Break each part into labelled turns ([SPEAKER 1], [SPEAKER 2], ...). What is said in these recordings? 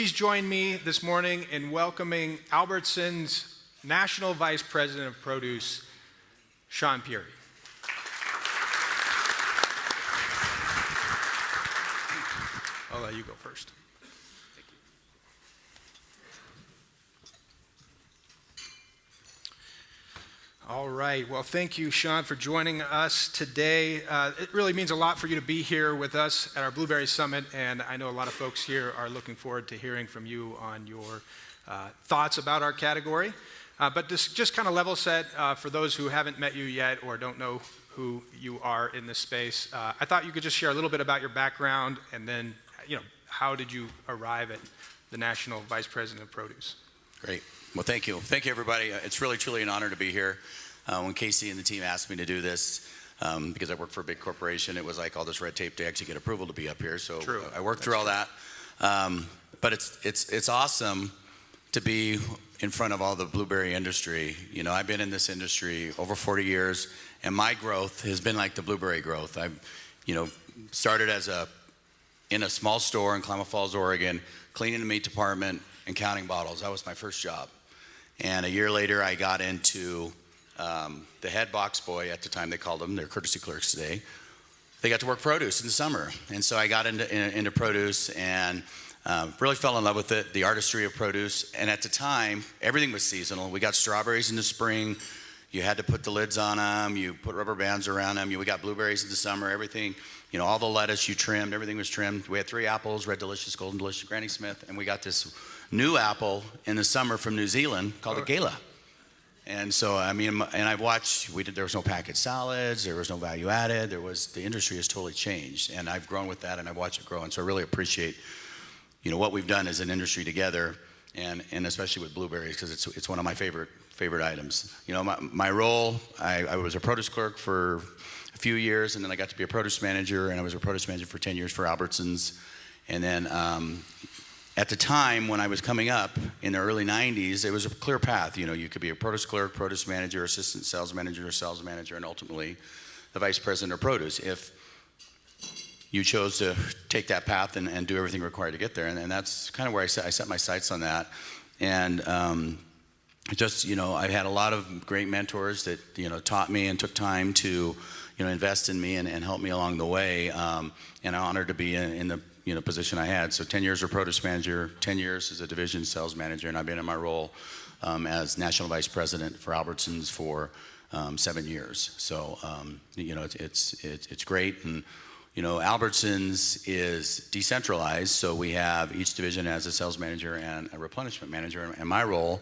[SPEAKER 1] please join me this morning in welcoming Albertsons National Vice President of Produce, Shawn Peery. I'll let you go first. Thank you. All right. Well, thank you, Shawn, for joining us today. It really means a lot for you to be here with us at our Blueberry Summit, and I know a lot of folks here are looking forward to hearing from you on your thoughts about our category. But just kind of level set for those who haven't met you yet or don't know who you are in this space. I thought you could just share a little bit about your background and then, how did you arrive at the National Vice President of Produce?
[SPEAKER 2] Great. Well, thank you. Thank you, everybody. It's really, truly an honor to be here. When Casey and the team asked me to do this, because I work for a big corporation, it was like all this red tape to actually get approval to be up here. So
[SPEAKER 1] True.
[SPEAKER 2] I worked through all that. But it's awesome to be in front of all the blueberry industry. I've been in this industry over 40 years, and my growth has been like the blueberry growth. I, started in a small store in Klamath Falls, Oregon, cleaning the meat department and counting bottles. That was my first job. And a year later, I got into the head box boy at the time. They called them, they're courtesy clerks today. They got to work produce in the summer. And so I got into produce and really fell in love with it, the artistry of produce. And at the time, everything was seasonal. We got strawberries in the spring. You had to put the lids on them. You put rubber bands around them. We got blueberries in the summer, everything. All the lettuce you trimmed, everything was trimmed. We had 3 apples, Red Delicious, Golden Delicious, Granny Smith, and we got this new apple in the summer from New Zealand called a Gala. And so, and I've watched, there was no packaged salads, there was no value added, the industry has totally changed, and I've grown with that, and I've watched it grow, and so I really appreciate, what we've done as an industry together, and especially with blueberries, because it's one of my favorite items. My role, I was a produce clerk for a few years, and then I got to be a produce manager, and I was a produce manager for 10 years for Albertsons. And then at the time when I was coming up in the early 90s, it was a clear path. You could be a produce clerk, produce manager, assistant sales manager, and ultimately the vice president of produce if you chose to take that path and do everything required to get there. And that's kind of where I set my sights on that. And I've had a lot of great mentors that, taught me and took time to, invest in me and help me along the way. And I'm honored to be in the position I had. So 10 years as a produce manager, 10 years as a division sales manager, and I've been in my role as national vice president for Albertsons for 7 years. So, it's great. And, Albertsons is decentralized, so we have each division has a sales manager and a replenishment manager, and my role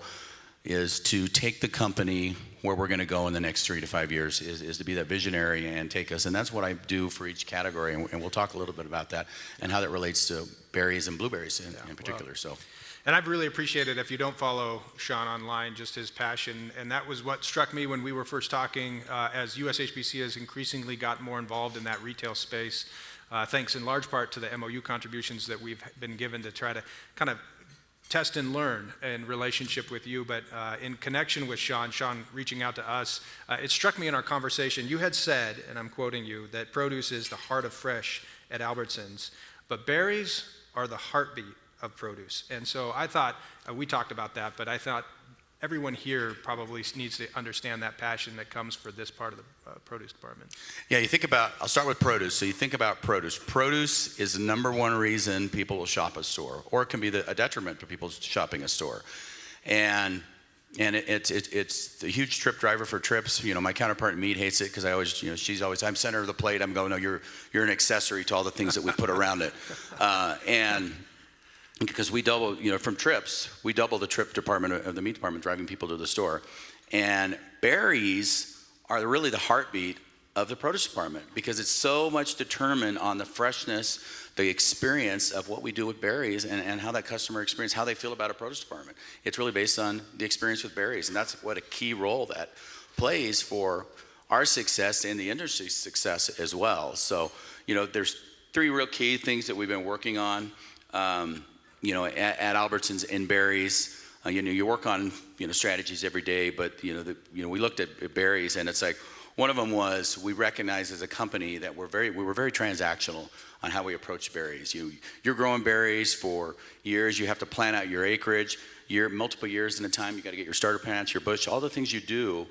[SPEAKER 2] is to take the company where we're going to go in the next 3 to 5 years, is to be that visionary and take us, and that's what I do for each category, and we'll talk a little bit about that and how that relates to berries and blueberries in particular.
[SPEAKER 1] Well, and I've really appreciated, if you don't follow Shawn online, just his passion, and that was what struck me when we were first talking, as USHBC has increasingly gotten more involved in that retail space, thanks in large part to the MOU contributions that we've been given to try to kind of test and learn in relationship with you, but in connection with Shawn reaching out to us, it struck me in our conversation, you had said, and I'm quoting you, that produce is the heart of fresh at Albertsons, but berries are the heartbeat of produce. And so I thought, we talked about that, but I thought everyone here probably needs to understand that passion that comes for this part of the produce department.
[SPEAKER 2] Yeah, I'll start with produce. So you think about produce. Produce is the number one reason people will shop a store, or it can be a detriment to people shopping a store. And it's a huge trip driver for trips. My counterpart in meat hates it because I always, she's always, I'm center of the plate. I'm going, no, you're an accessory to all the things that we put around it. And because we double, from trips, we double the trip department of the meat department, driving people to the store. And berries are really the heartbeat of the produce department because it's so much determined on the freshness, the experience of what we do with berries and how that customer experience, how they feel about a produce department. It's really based on the experience with berries, and that's what a key role that plays for our success and the industry's success as well. So, there's 3 real key things that we've been working on. At Albertsons in berries, you work on strategies every day, but we looked at berries and it's like One of them was we recognized as a company that we were very transactional on how we approach berries. You're growing berries for years. You have to plan out your acreage, multiple years in a time. You got to get your starter plants, your bush, all the things you do.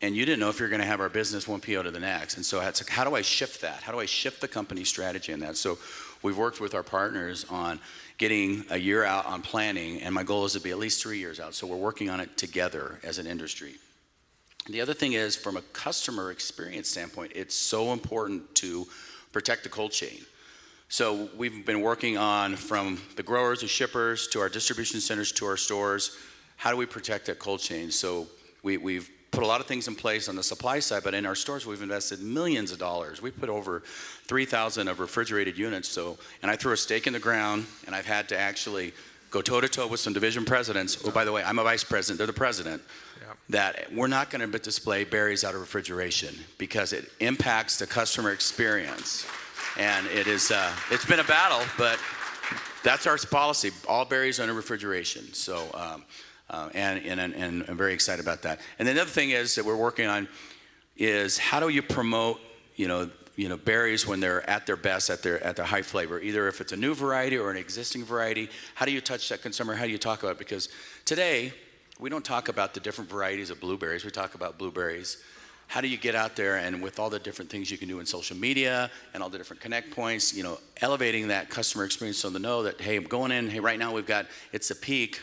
[SPEAKER 2] And you didn't know if you're going to have our business one PO to the next. And so it's like, how do I shift that? How do I shift the company strategy in that? So we've worked with our partners on getting a year out on planning, and my goal is to be at least 3 years out. So we're working on it together as an industry. The other thing is, from a customer experience standpoint, it's so important to protect the cold chain. So we've been working on, from the growers to shippers to our distribution centers to our stores, how do we protect that cold chain? So we've put a lot of things in place on the supply side, but in our stores we've invested millions of dollars. We put over 3,000 of refrigerated units. And I threw a stake in the ground, and I've had to actually go toe-to-toe with some division presidents. Oh, by the way, I'm a vice president, they're the president. Yep. That we're not going to display berries out of refrigeration because it impacts the customer experience. And it's been a battle, but that's our policy. All berries under refrigeration. So, and I'm very excited about that. And then the other thing is that we're working on is how do you promote, berries when they're at their best, at their high flavor, either if it's a new variety or an existing variety. How do you touch that consumer? How do you talk about it? Because today, we don't talk about the different varieties of blueberries. We talk about blueberries. How do you get out there, and with all the different things you can do in social media and all the different connect points, elevating that customer experience so they know that, hey, I'm going in, hey, right now it's a peak.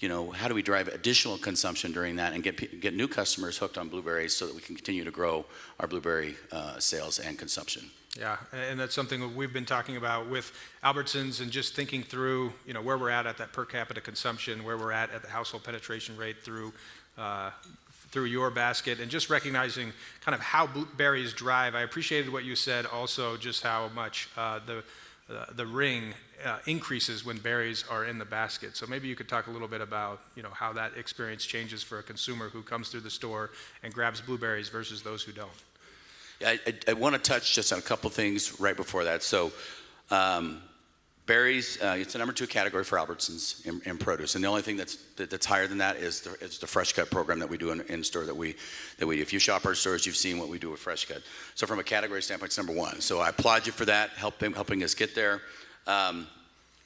[SPEAKER 2] How do we drive additional consumption during that and get new customers hooked on blueberries so that we can continue to grow our blueberry sales and consumption? Yeah,
[SPEAKER 1] and that's something that we've been talking about with Albertsons, and just thinking through, where we're at that per capita consumption, where we're at the household penetration rate through your basket, and just recognizing kind of how berries drive. I appreciated what you said also, just how much the ring increases when berries are in the basket. So maybe you could talk a little bit about how that experience changes for a consumer who comes through the store and grabs blueberries versus those who don't.
[SPEAKER 2] Yeah, I want to touch just on a couple things right before that. So berries, it's the number 2 category for Albertsons in produce, and the only thing that's higher than that is the fresh cut program that we do in store that we do. If you shop our stores, you've seen what we do with fresh cut. So from a category standpoint, it's number 1. So I applaud you for that, helping us get there.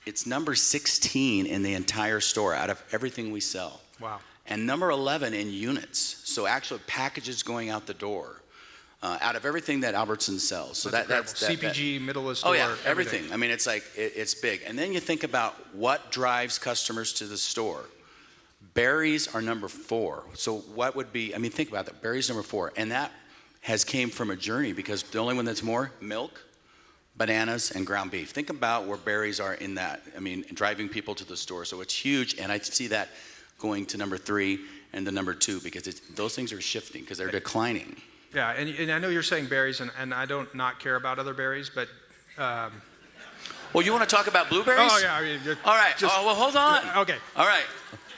[SPEAKER 2] It's number 16 in the entire store out of everything we sell.
[SPEAKER 1] Wow.
[SPEAKER 2] And number 11 in units. So actual packages going out the door. Out of everything that Albertsons sells. So that's
[SPEAKER 1] CPG, middle of store.
[SPEAKER 2] Oh yeah, everything. I mean, it's like, it's big. And then you think about what drives customers to the store. Berries are number 4. So what would be, think about that. Berries number 4. And that came from a journey, because the only one that's more, milk, bananas, and ground beef. Think about where berries are in that. Driving people to the store. So it's huge. And I see that going to number 3 and the number 2, because those things are shifting because they're declining.
[SPEAKER 1] Yeah, and I know you're saying berries, and I don't not care about other berries, but...
[SPEAKER 2] Well, you want to talk about blueberries?
[SPEAKER 1] Oh, yeah.
[SPEAKER 2] All right. Well, hold on.
[SPEAKER 1] Okay.
[SPEAKER 2] All right.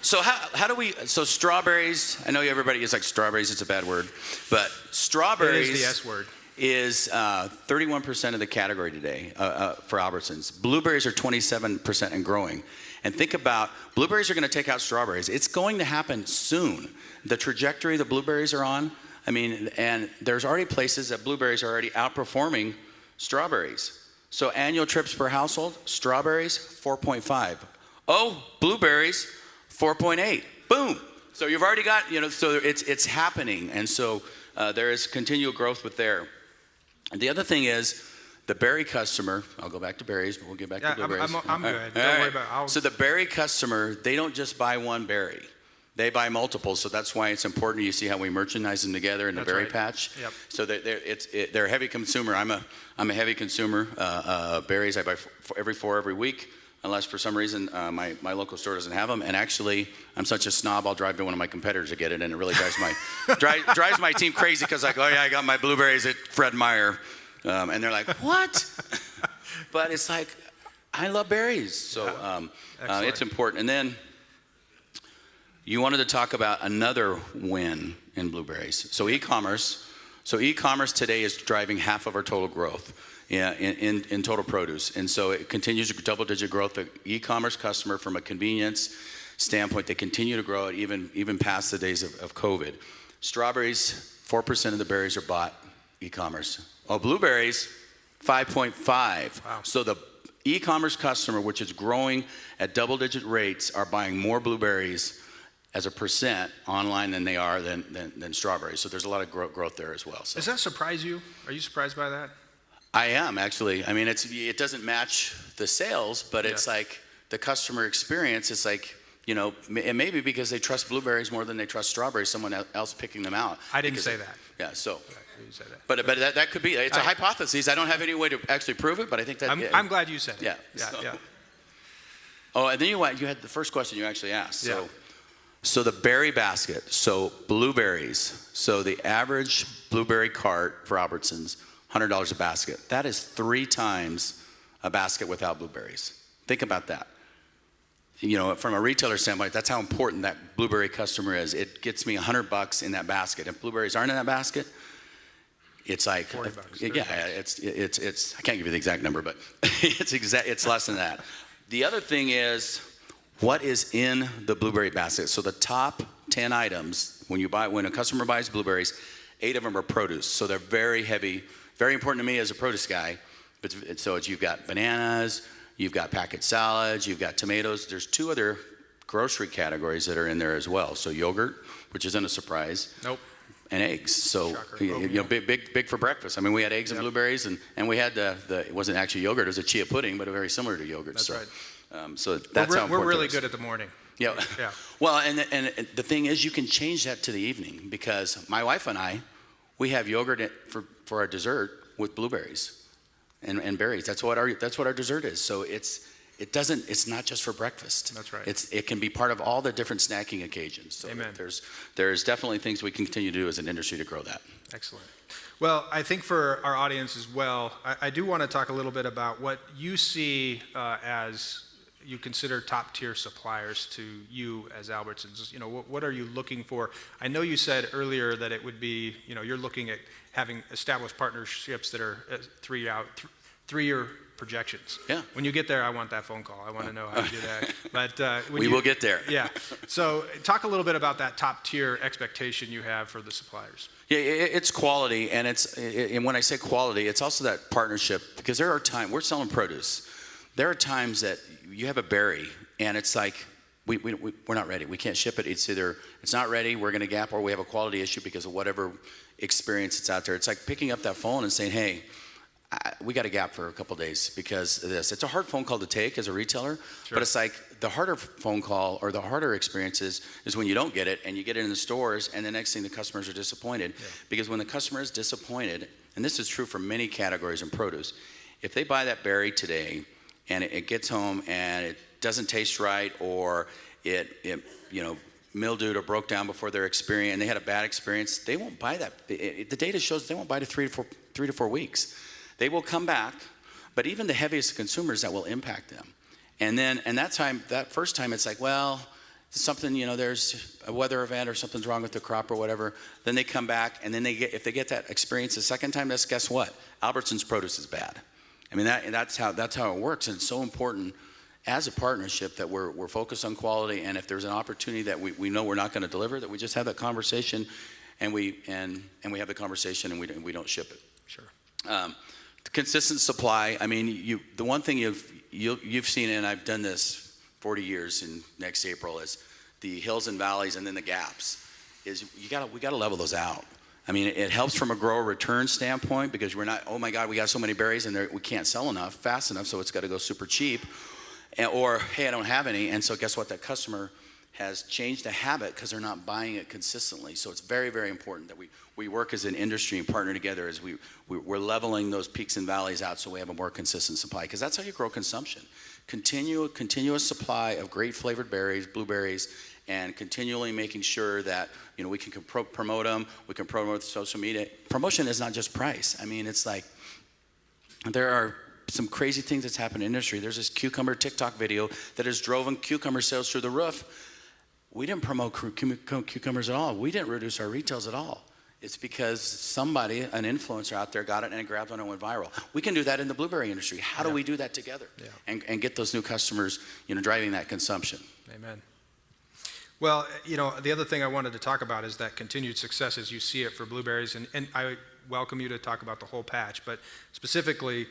[SPEAKER 2] So how do we... So strawberries, I know everybody is like strawberries, it's a bad word, but strawberries...
[SPEAKER 1] It is the S word.
[SPEAKER 2] Is 31% of the category today for Albertsons. Blueberries are 27% and growing. And think about, blueberries are going to take out strawberries. It's going to happen soon. The trajectory the blueberries are on... and there's already places that blueberries are already outperforming strawberries. So annual trips per household, strawberries, 4.5. Oh, blueberries, 4.8. Boom. So you've already got, so it's happening. And so there is continual growth with there. And the other thing is, the berry customer, I'll go back to berries, but we'll get back to blueberries.
[SPEAKER 1] I'm good. Don't worry about it.
[SPEAKER 2] So the berry customer, they don't just buy one berry. They buy multiples, so that's why it's important. You see how we merchandise them together in the berry patch.
[SPEAKER 1] Yep.
[SPEAKER 2] So they're a heavy consumer. I'm a heavy consumer. Berries I buy every week, unless for some reason my local store doesn't have them. And actually, I'm such a snob, I'll drive to one of my competitors to get it, and it really drives my team crazy, because like, oh yeah, I got my blueberries at Fred Meyer, and they're like, what? But it's like, I love berries, so it's important. And then. You wanted to talk about another win in blueberries. So e-commerce today is driving half of our total growth in total produce. And so it continues to double-digit growth. The e-commerce customer, from a convenience standpoint, they continue to grow it even past the days of COVID. Strawberries, 4% of the berries are bought e-commerce. Oh, blueberries, 5.5.
[SPEAKER 1] Wow.
[SPEAKER 2] So the e-commerce customer, which is growing at double-digit rates, are buying more blueberries as a percent online than they are than strawberries. So there's a lot of growth there as well. So.
[SPEAKER 1] Does that surprise you? Are you surprised by that?
[SPEAKER 2] I am, actually. I mean, it doesn't match the sales, but it's like the customer experience. It's like, you know, it may be because they trust blueberries more than they trust strawberries, someone else picking them out.
[SPEAKER 1] I didn't say that.
[SPEAKER 2] Yeah, so.
[SPEAKER 1] You said that.
[SPEAKER 2] But that could be, it's a hypothesis. I don't have any way to actually prove it, but I think that.
[SPEAKER 1] I'm glad you said it.
[SPEAKER 2] Yeah.
[SPEAKER 1] Yeah.
[SPEAKER 2] Oh, and then you had the first question you actually asked. So the berry basket, so blueberries. So the average blueberry cart for Albertsons, $100 a basket. That is 3 times a basket without blueberries. Think about that. You know, from a retailer standpoint, that's how important that blueberry customer is. It gets me $100 in that basket. If blueberries aren't in that basket, it's like
[SPEAKER 1] $40.
[SPEAKER 2] Yeah, it's I can't give you the exact number, but it's less than that. The other thing is what is in the blueberry basket. So the top 10 items when a customer buys blueberries, 8 of them are produce. So they're very heavy, very important to me as a produce guy. But so you've got bananas, you've got packet salads, you've got tomatoes. There's 2 other grocery categories that are in there as well. So yogurt, which isn't a surprise.
[SPEAKER 1] Nope.
[SPEAKER 2] And eggs. So
[SPEAKER 1] Shocker.
[SPEAKER 2] you know, big for breakfast. I mean, we had eggs and blueberries, and we had it wasn't actually yogurt. It was a chia pudding, but very similar to yogurt.
[SPEAKER 1] That's right.
[SPEAKER 2] So that's how important
[SPEAKER 1] we're really
[SPEAKER 2] it is.
[SPEAKER 1] good at the morning.
[SPEAKER 2] Yeah.
[SPEAKER 1] Yeah.
[SPEAKER 2] Well, and the thing is, you can change that to the evening because my wife and I, we have yogurt for our dessert with blueberries and berries. That's what our dessert is. So it's not just for breakfast.
[SPEAKER 1] That's right.
[SPEAKER 2] It can be part of all the different snacking occasions. So
[SPEAKER 1] Amen.
[SPEAKER 2] There's definitely things we can continue to do as an industry to grow that.
[SPEAKER 1] Excellent. Well, I think for our audience as well, I do want to talk a little bit about what you see as you consider top tier suppliers to you as Albertsons. You know, what are you looking for? I know you said earlier that it would be, you know, you're looking at having established partnerships that are 3-year projections.
[SPEAKER 2] Yeah.
[SPEAKER 1] When you get there, I want that phone call. I want to know how you do that. But
[SPEAKER 2] We will get there.
[SPEAKER 1] Yeah. So talk a little bit about that top tier expectation you have for the suppliers.
[SPEAKER 2] Yeah, it's quality, and when I say quality, it's also that partnership, because there are times, we're selling produce. There are times that you have a berry, and it's like, we're not ready. We can't ship it. It's either it's not ready, we're going to gap, or we have a quality issue because of whatever experience it's out there. It's like picking up that phone and saying, hey, we got a gap for a couple days because of this. It's a hard phone call to take as a retailer, but it's like the harder phone call or the harder experience is when you don't get it and you get it in the stores, and the next thing the customers are disappointed. Because when the customer is disappointed, and this is true for many categories in produce, if they buy that berry today and it gets home and it doesn't taste right, or it you know, mildewed or broke down before their experience and they had a bad experience, they won't buy that. The data shows they won't buy it 3 to 4 weeks. They will come back, but even the heaviest consumers, that will impact them. And that first time, it's like, well, something, you know, there's a weather event or something's wrong with the crop or whatever. Then they come back, and then if they get that experience the second time, guess what? Albertsons produce is bad. I mean, that's how it works, and it's so important as a partnership that we're focused on quality, and if there's an opportunity that we know we're not going to deliver, that we just have that conversation, and we have the conversation, and we don't ship it.
[SPEAKER 1] Sure.
[SPEAKER 2] Consistent supply. I mean, the one thing you've seen, and I've done this 40 years in next April, is the hills and valleys and then the gaps. Is we gotta level those out. I mean, it helps from a grower return standpoint because we're not, oh my God, we got so many berries and we can't sell enough fast enough, so it's got to go super cheap, or hey, I don't have any, and so guess what? That customer has changed a habit because they're not buying it consistently. So it's very, very important that we work as an industry and partner together as we're leveling those peaks and valleys out so we have a more consistent supply, because that's how you grow consumption. Continuous supply of great flavored berries, blueberries, and continually making sure that, you know, we can promote them, we can promote social media. Promotion is not just price. I mean, it's like there are some crazy things that's happened in the industry. There's this cucumber TikTok video that has driven cucumber sales through the roof. We didn't promote cucumbers at all. We didn't reduce our retails at all. It's because somebody, an influencer out there, got it and it grabbed on and went viral. We can do that in the blueberry industry. How do we do that together and get those new customers, you know, driving that consumption?
[SPEAKER 1] Amen. Well, the other thing I wanted to talk about is that continued success as you see it for blueberries, and I welcome you to talk about the whole patch, but specifically,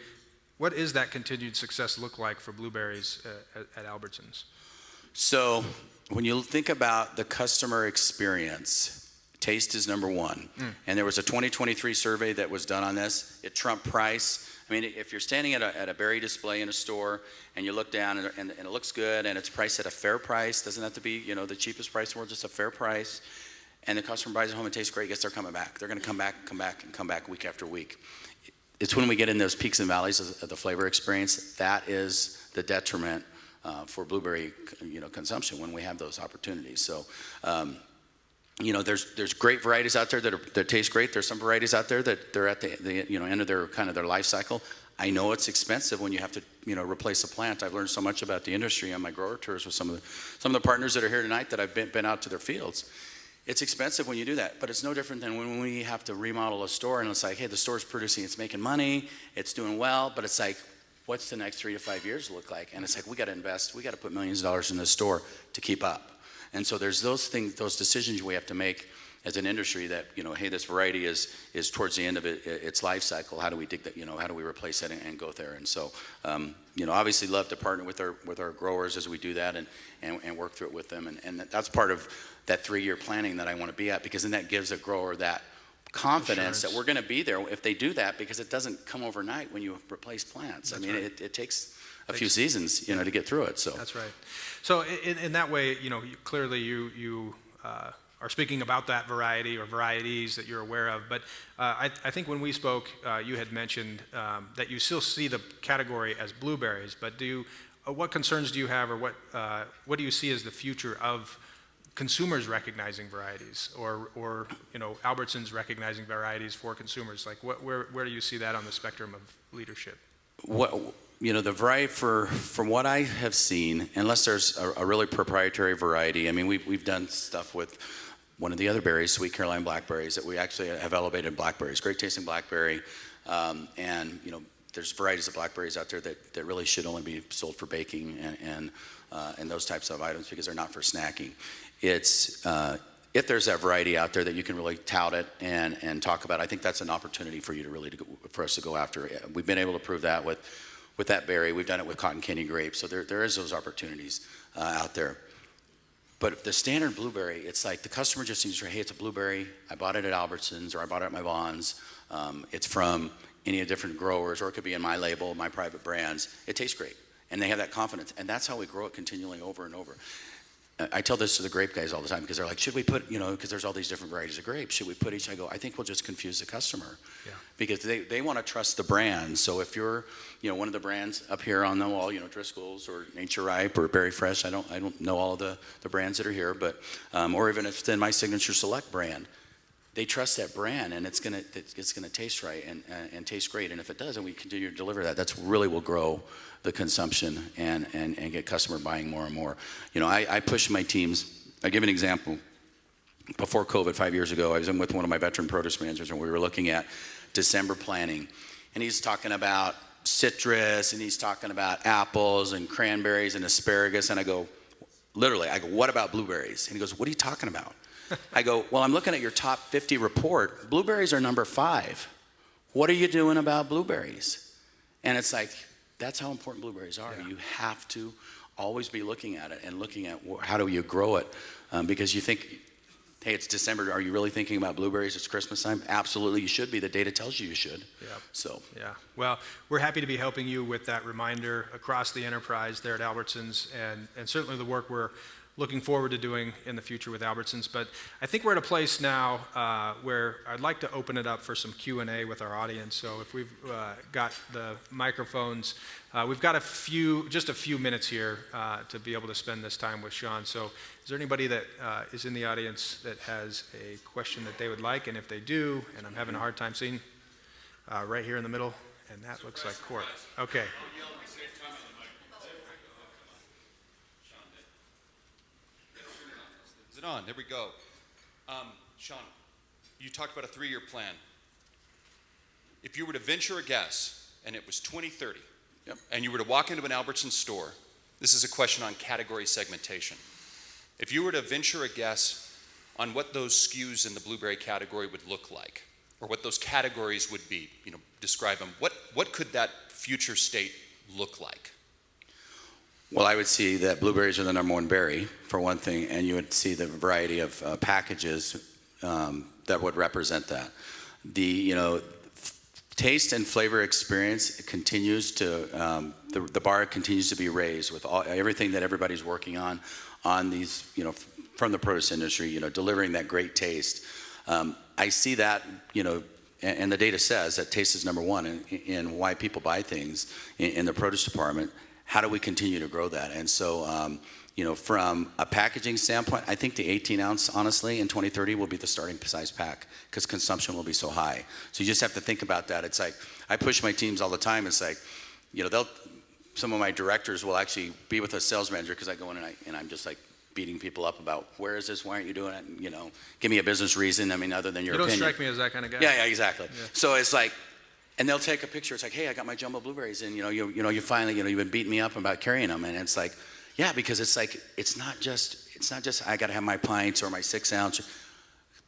[SPEAKER 1] what is that continued success look like for blueberries at Albertsons?
[SPEAKER 2] So when you think about the customer experience, taste is number one. And there was a 2023 survey that was done on this. It trumped price. I mean, if you're standing at a berry display in a store and you look down and it looks good and it's priced at a fair price, doesn't have to be, the cheapest price in the world, just a fair price, and the customer buys it home and tastes great, guess they're coming back. They're going to come back week after week. It's when we get in those peaks and valleys of the flavor experience, that is the detriment for blueberry, consumption when we have those opportunities. So, there's great varieties out there that taste great. There's some varieties out there that they're at the end of their life cycle. I know it's expensive when you have to replace a plant. I've learned so much about the industry on my grower tours with some of the partners that are here tonight that I've been out to their fields. It's expensive when you do that, but it's no different than when we have to remodel a store and it's like, hey, the store's producing, it's making money, it's doing well, but it's like, what's the next 3 to 5 years look like? And it's like, we got to invest, we got to put millions of dollars in this store to keep up. And so there's those things, those decisions we have to make as an industry that, hey, this variety is towards the end of its life cycle. How do we dig that, how do we replace it and go there? And so, obviously love to partner with our growers as we do that and work through it with them. And that's part of that 3-year planning that I want to be at, because then that gives a grower that confidence that we're going to be there if they do that, because it doesn't come overnight when you replace plants. That's right. It takes a few seasons, to get through it. So
[SPEAKER 1] that's right. So in that way, clearly you are speaking about that variety or varieties that you're aware of. But I think when we spoke, you had mentioned that you still see the category as blueberries. But what concerns do you have, or what do you see as the future of consumers recognizing varieties, or Albertsons recognizing varieties for consumers? Like where do you see that on the spectrum of leadership?
[SPEAKER 2] The variety from what I have seen, unless there's a really proprietary variety. I mean, we've done stuff with one of the other berries, sweet Caroline blackberries, that we actually have elevated blackberries, great tasting blackberry, and there's varieties of blackberries out there that really should only be sold for baking and those types of items, because they're not for snacking. It's if there's that variety out there that you can really tout it and talk about, I think that's an opportunity for you for us to go after. We've been able to prove that with that berry. We've done it with cotton candy grapes. So there is those opportunities out there. But the standard blueberry, it's like the customer just needs to say, hey, it's a blueberry. I bought it at Albertsons, or I bought it at my Vons. It's from any of the different growers, or it could be in my label, my private brands. It tastes great. And they have that confidence. And that's how we grow it continually over and over. I tell this to the grape guys all the time, because they're like, should we put, because there's all these different varieties of grapes, should we put each? I go, I think we'll just confuse the customer. Yeah. Because they want to trust the brand. So if you're, one of the brands up here on the wall, Driscoll's or Nature Ripe or Berry Fresh, I don't know all of the brands that are here, but, or even if it's in my Signature Select brand, they trust that brand, and it's gonna taste right and taste great. And if it does, and we continue to deliver that, that's really will grow the consumption and get customer buying more and more. I push my teams. I give an example. Before COVID, 5 years ago, I was in with one of my veteran produce managers, and we were looking at December planning, and he's talking about citrus, and he's talking about apples and cranberries and asparagus, and I go, what about blueberries? And he goes, what are you talking about? I go, well, I'm looking at your top 50 report. Blueberries are number 5. What are you doing about blueberries? And it's like, that's how important blueberries are. Yeah. You have to always be looking at it and looking at how do you grow it, because you think, hey, it's December. Are you really thinking about blueberries? It's Christmas time. Absolutely, you should be. The data tells you should. Yeah. So. Yeah.
[SPEAKER 1] Well, we're happy to be helping you with that reminder across the enterprise there at Albertsons, and certainly the work we're looking forward to doing in the future with Albertsons. But I think we're at a place now where I'd like to open it up for some Q&A with our audience. So if we've got the microphones, we've got just a few minutes here to be able to spend this time with Shawn. So is there anybody that is in the audience that has a question that they would like? And if they do, and I'm having a hard time seeing, right here in the middle, and that looks like Court. Okay.
[SPEAKER 3] Is it on? There we go. Shawn, you talked about a 3-year plan. If you were to venture a guess, and it was 2030,
[SPEAKER 2] yep,
[SPEAKER 3] and you were to walk into an Albertsons store, this is a question on category segmentation. If you were to venture a guess on what those SKUs in the blueberry category would look like, or what those categories would be, describe them, what could that future state look like?
[SPEAKER 2] Well, I would see that blueberries are the number one berry, for one thing, and you would see the variety of packages that would represent that. The taste and flavor experience continues to, the bar continues to be raised with everything that everybody's working on these, from the produce industry, delivering that great taste. I see that, and the data says that taste is number one in why people buy things in the produce department. How do we continue to grow that? And so, from a packaging standpoint, I think the 18 ounce, honestly, in 2030 will be the starting size pack because consumption will be so high. So you just have to think about that. It's like, I push my teams all the time. It's like, some of my directors will actually be with a sales manager because I go in and I'm just like beating people up about, where is this? Why aren't you doing it? And, give me a business reason. I mean, other than your opinion.
[SPEAKER 1] You don't strike me as that kind of guy.
[SPEAKER 2] Yeah, exactly.
[SPEAKER 1] Yeah.
[SPEAKER 2] So it's like, and they'll take a picture. It's like, hey, I got my jumbo blueberries, and you finally, you've been beating me up about carrying them, and it's like, yeah, because it's like, it's not just I got to have my pints or my 6 ounce.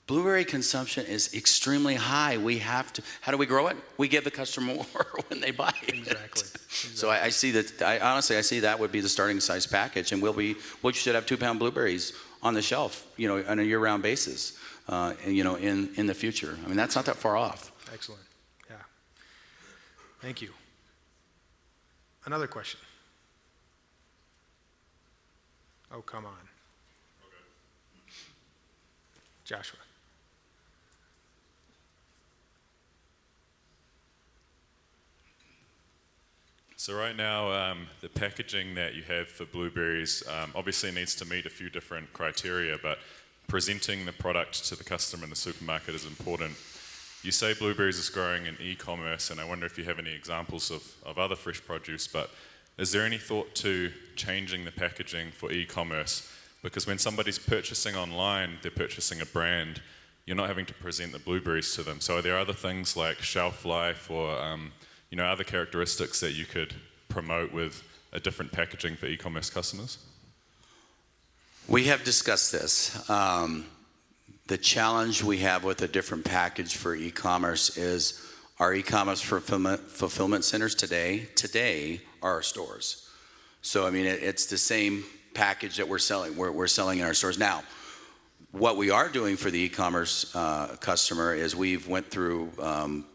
[SPEAKER 2] Blueberry consumption is extremely high. We have to. How do we grow it? We give the customer more when they buy it.
[SPEAKER 1] Exactly.
[SPEAKER 2] So I see that. I see that would be the starting size package, and we should have 2-pound blueberries on the shelf, on a year-round basis, in the future. I mean, that's not that far off.
[SPEAKER 1] Excellent. Thank you. Another question. Oh, come on. Okay. Joshua.
[SPEAKER 4] So right now, the packaging that you have for blueberries obviously needs to meet a few different criteria, but presenting the product to the customer in the supermarket is important. You say blueberries is growing in e-commerce, and I wonder if you have any examples of other fresh produce, but is there any thought to changing the packaging for e-commerce? Because when somebody's purchasing online, they're purchasing a brand, you're not having to present the blueberries to them. So are there other things like shelf life or other characteristics that you could promote with a different packaging for e-commerce customers?
[SPEAKER 2] We have discussed this. The challenge we have with a different package for e-commerce is our e-commerce fulfillment centers today are our stores. So, I mean, it's the same package that we're selling in our stores. Now, what we are doing for the e-commerce customer is we've went through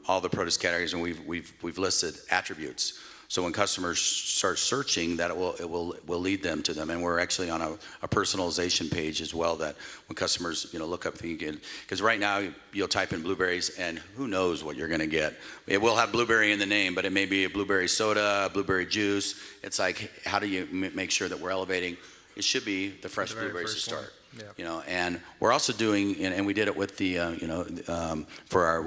[SPEAKER 2] all the produce categories and we've listed attributes. So when customers start searching, that it will lead them to them, and we're actually on a personalization page as well. That when customers look up, because right now you'll type in blueberries, and who knows what you're going to get. It will have blueberry in the name, but it may be a blueberry soda, blueberry juice. It's like, how do you make sure that we're elevating? It should be the fresh blueberries to start.
[SPEAKER 1] Yeah.
[SPEAKER 2] And we're also doing, and we did it with the, for our,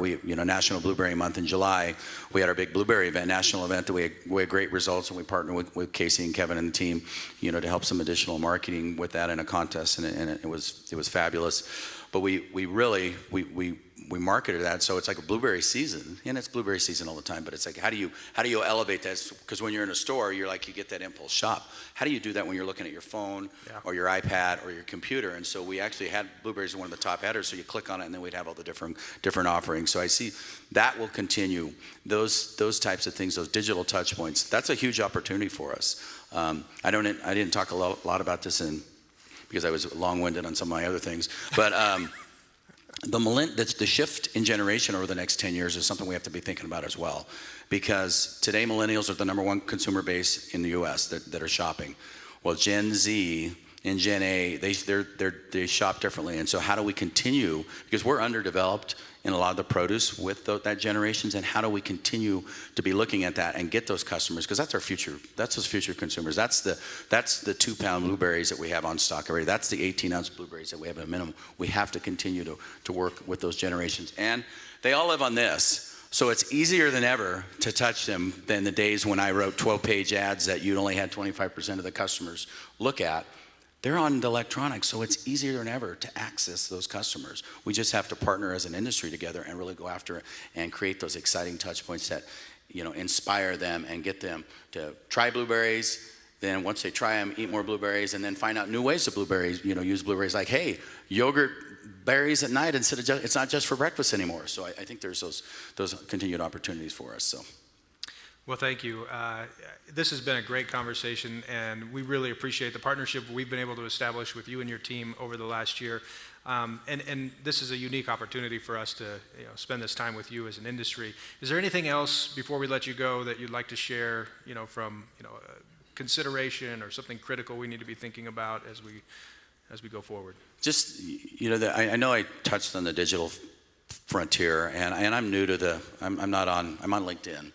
[SPEAKER 2] National Blueberry Month in July. We had our big blueberry event, national event, that we had great results, and we partnered with Casey and Kevin and the team, to help some additional marketing with that in a contest, and it was fabulous. But we really marketed that, so it's like a blueberry season, and it's blueberry season all the time. But it's like, how do you elevate that? Because when you're in a store, you get that impulse shop. How do you do that when you're looking at your phone or your iPad or your computer? And so we actually had blueberries as one of the top headers. So you click on it, and then we'd have all the different offerings. So I see that will continue. Those types of things, those digital touch points. That's a huge opportunity for us. I didn't talk a lot about this because I was long-winded on some of my other things, but. The shift in generation over the next 10 years is something we have to be thinking about as well, because today millennials are the number one consumer base in the U.S. that are shopping. Well, Gen Z and Gen A, they shop differently, and so how do we continue? Because we're underdeveloped in a lot of the produce with that generations, and how do we continue to be looking at that and get those customers? Because that's our future. That's those future consumers. That's the 2-pound blueberries that we have on stock already. That's the 18-ounce blueberries that we have at a minimum. We have to continue to work with those generations, and they all live on this. So it's easier than ever to touch them than the days when I wrote 12-page ads that you'd only had 25% of the customers look at. They're on the electronics, so it's easier than ever to access those customers. We just have to partner as an industry together and really go after it and create those exciting touch points that, inspire them and get them to try blueberries, then once they try them, eat more blueberries, and then find out new ways to blueberries, use blueberries like, hey, yogurt berries at night instead of it's not just for breakfast anymore. So I think there's those continued opportunities for us. So.
[SPEAKER 1] Well, thank you. This has been a great conversation, and we really appreciate the partnership we've been able to establish with you and your team over the last year. And this is a unique opportunity for us to spend this time with you as an industry. Is there anything else before we let you go that you'd like to share, from consideration or something critical we need to be thinking about as we go forward?
[SPEAKER 2] Just I know I touched on the digital frontier, and I'm new to I'm on LinkedIn.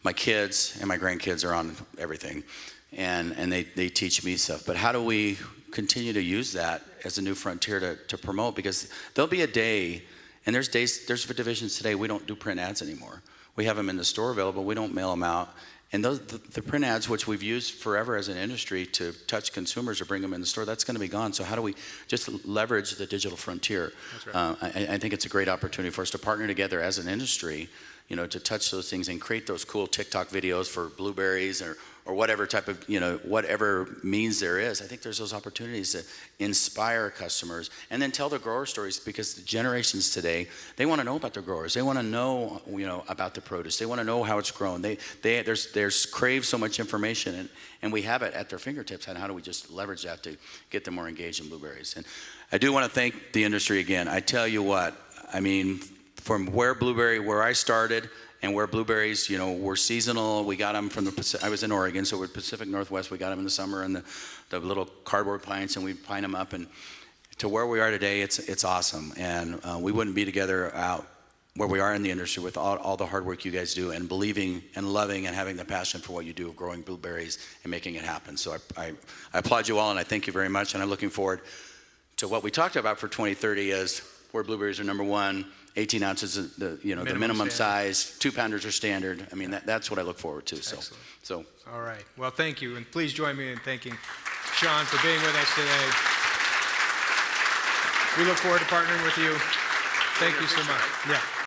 [SPEAKER 2] My kids and my grandkids are on everything, and they teach me stuff. But how do we continue to use that as a new frontier to promote? Because there'll be a day, and there's divisions today we don't do print ads anymore. We have them in the store available. We don't mail them out. And the print ads, which we've used forever as an industry to touch consumers or bring them in the store, that's going to be gone. So how do we just leverage the digital frontier?
[SPEAKER 1] That's right.
[SPEAKER 2] I think it's a great opportunity for us to partner together as an industry, to touch those things and create those cool TikTok videos for blueberries or whatever type of, whatever means there is. I think there's those opportunities to inspire customers and then tell their grower stories, because the generations today, they want to know about their growers. They want to know, about the produce. They want to know how it's grown. There's crave so much information, and we have it at their fingertips. And how do we just leverage that to get them more engaged in blueberries? And I do want to thank the industry again. I tell you what, from where I started and where blueberries, were seasonal. We got them from I was in Oregon, so we're Pacific Northwest. We got them in the summer in the little cardboard pints, and we pine them up. And to where we are today, it's awesome. And we wouldn't be together out where we are in the industry with all the hard work you guys do, and believing and loving and having the passion for what you do of growing blueberries and making it happen. So I applaud you all, and I thank you very much. And I'm looking forward to what we talked about for 2030 is where blueberries are number one. 18 ounces is the minimum size. 2-pounders are standard. That's what I look forward to. So.
[SPEAKER 1] All right. Well, thank you, and please join me in thanking Shawn for being with us today. We look forward to partnering with you. Thank you so much. Yeah.